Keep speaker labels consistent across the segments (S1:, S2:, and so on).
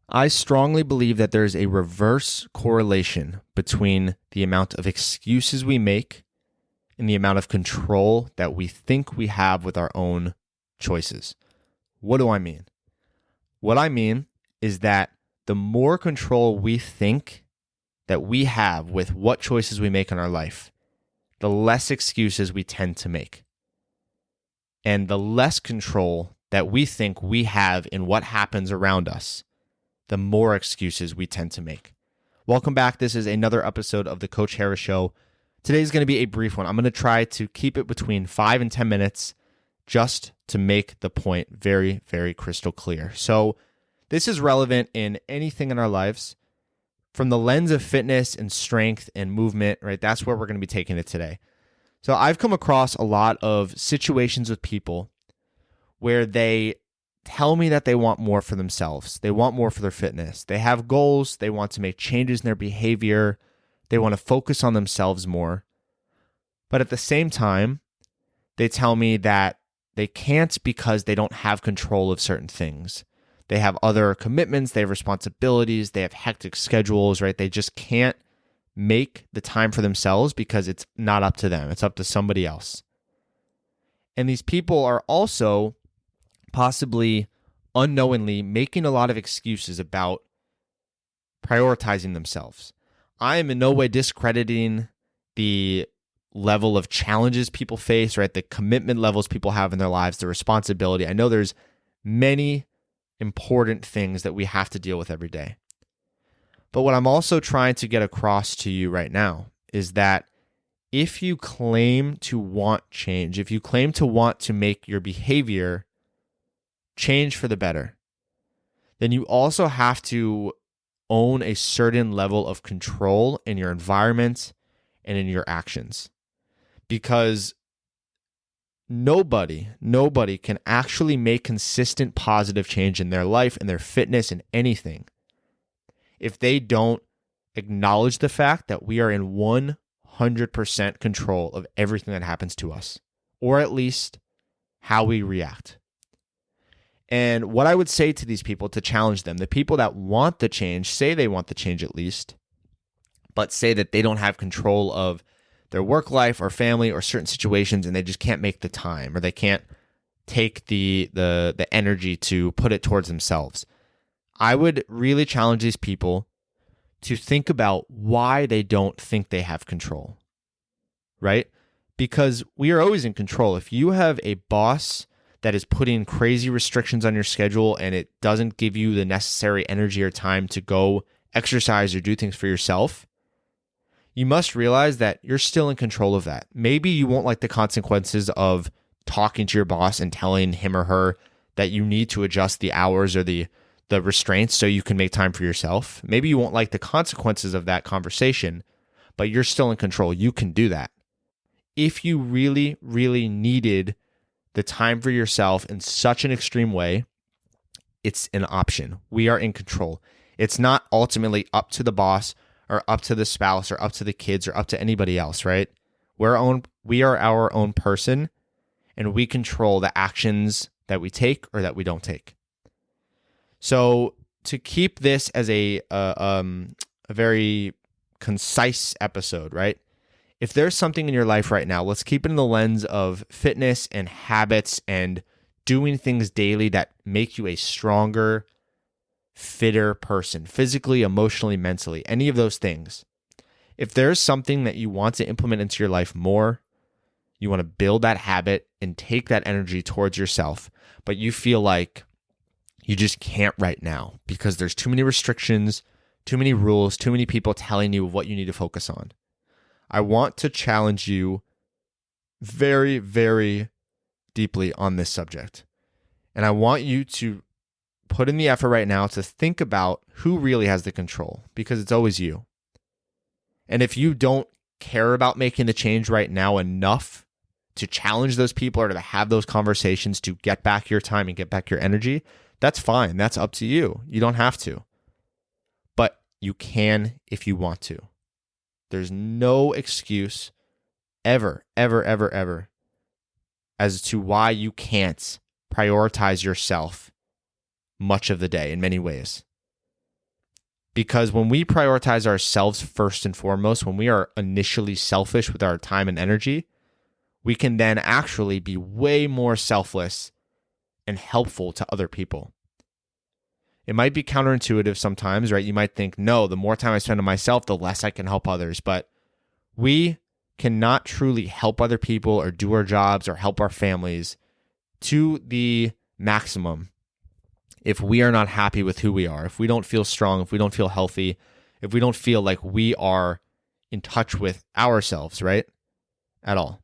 S1: I strongly believe that there's a reverse correlation between the amount of excuses we make and the amount of control that we think we have with our own choices. What do I mean? What I mean is that the more control we think that we have with what choices we make in our life, the less excuses we tend to make. And the less control that we think we have in what happens around us, the more excuses we tend to make. Welcome back. This is another episode of the Coach Harris Show. Today's going to be a brief one. I'm going to try to keep it between 5 and 10 minutes just to make the point very, very crystal clear. So this is relevant in anything in our lives from the lens of fitness and strength and movement, right? That's where we're going to be taking it today. So I've come across a lot of situations with people where they tell me that they want more for themselves. They want more for their fitness. They have goals. They want to make changes in their behavior. They want to focus on themselves more. But at the same time, they tell me that they can't because they don't have control of certain things. They have other commitments. They have responsibilities. They have hectic schedules, right? They just can't make the time for themselves because it's not up to them. It's up to somebody else. And these people are also possibly unknowingly making a lot of excuses about prioritizing themselves. I am in no way discrediting the level of challenges people face, right? The commitment levels people have in their lives, the responsibility. I know there's many important things that we have to deal with every day. But what I'm also trying to get across to you right now is that if you claim to want change, if you claim to want to make your behavior change for the better, then you also have to own a certain level of control in your environment and in your actions. Because nobody can actually make consistent positive change in their life and their fitness and anything if they don't acknowledge the fact that we are in 100% control of everything that happens to us, or at least how we react. And what I would say to these people to challenge them, the people that want the change, say they want the change at least, but say that they don't have control of their work life or family or certain situations and they just can't make the time or they can't take the energy to put it towards themselves. I would really challenge these people to think about why they don't think they have control, right? Because we are always in control. If you have a boss that is putting crazy restrictions on your schedule and it doesn't give you the necessary energy or time to go exercise or do things for yourself, you must realize that you're still in control of that. Maybe you won't like the consequences of talking to your boss and telling him or her that you need to adjust the hours or the restraints so you can make time for yourself. Maybe you won't like the consequences of that conversation, but you're still in control. You can do that. If you really, really needed the time for yourself in such an extreme way, it's an option. We are in control. It's not ultimately up to the boss or up to the spouse or up to the kids or up to anybody else, right? We are our own person, and we control the actions that we take or that we don't take. So to keep this as a very concise episode, right? If there's something in your life right now, let's keep it in the lens of fitness and habits and doing things daily that make you a stronger, fitter person, physically, emotionally, mentally, any of those things. If there's something that you want to implement into your life more, you want to build that habit and take that energy towards yourself, but you feel like you just can't right now because there's too many restrictions, too many rules, too many people telling you what you need to focus on. I want to challenge you very, very deeply on this subject. And I want you to put in the effort right now to think about who really has the control, because it's always you. And if you don't care about making the change right now enough to challenge those people or to have those conversations to get back your time and get back your energy, that's fine. That's up to you. You don't have to. But you can if you want to. There's no excuse ever as to why you can't prioritize yourself much of the day in many ways. Because when we prioritize ourselves first and foremost, when we are initially selfish with our time and energy, we can then actually be way more selfless and helpful to other people. It might be counterintuitive sometimes, right? You might think, no, the more time I spend on myself, the less I can help others. But we cannot truly help other people or do our jobs or help our families to the maximum if we are not happy with who we are, if we don't feel strong, if we don't feel healthy, if we don't feel like we are in touch with ourselves, right? At all.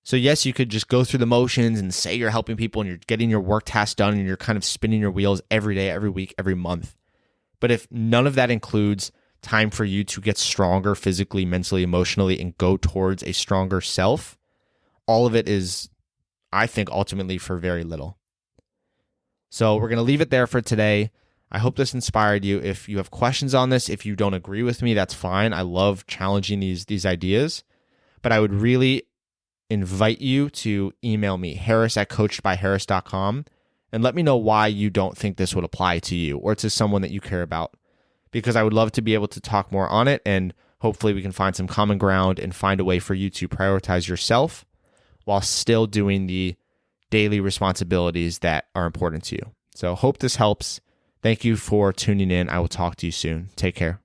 S1: So yes, you could just go through the motions and say you're helping people and you're getting your work tasks done and you're kind of spinning your wheels every day, every week, every month. But if none of that includes time for you to get stronger physically, mentally, emotionally, and go towards a stronger self, all of it is, I think, ultimately for very little. So we're going to leave it there for today. I hope this inspired you. If you have questions on this, if you don't agree with me, that's fine. I love challenging these ideas. But I would really invite you to email me, harris@coachedbyharris.com, and let me know why you don't think this would apply to you or to someone that you care about, because I would love to be able to talk more on it, and hopefully we can find some common ground and find a way for you to prioritize yourself while still doing the daily responsibilities that are important to you. So hope this helps. Thank you for tuning in. I will talk to you soon. Take care.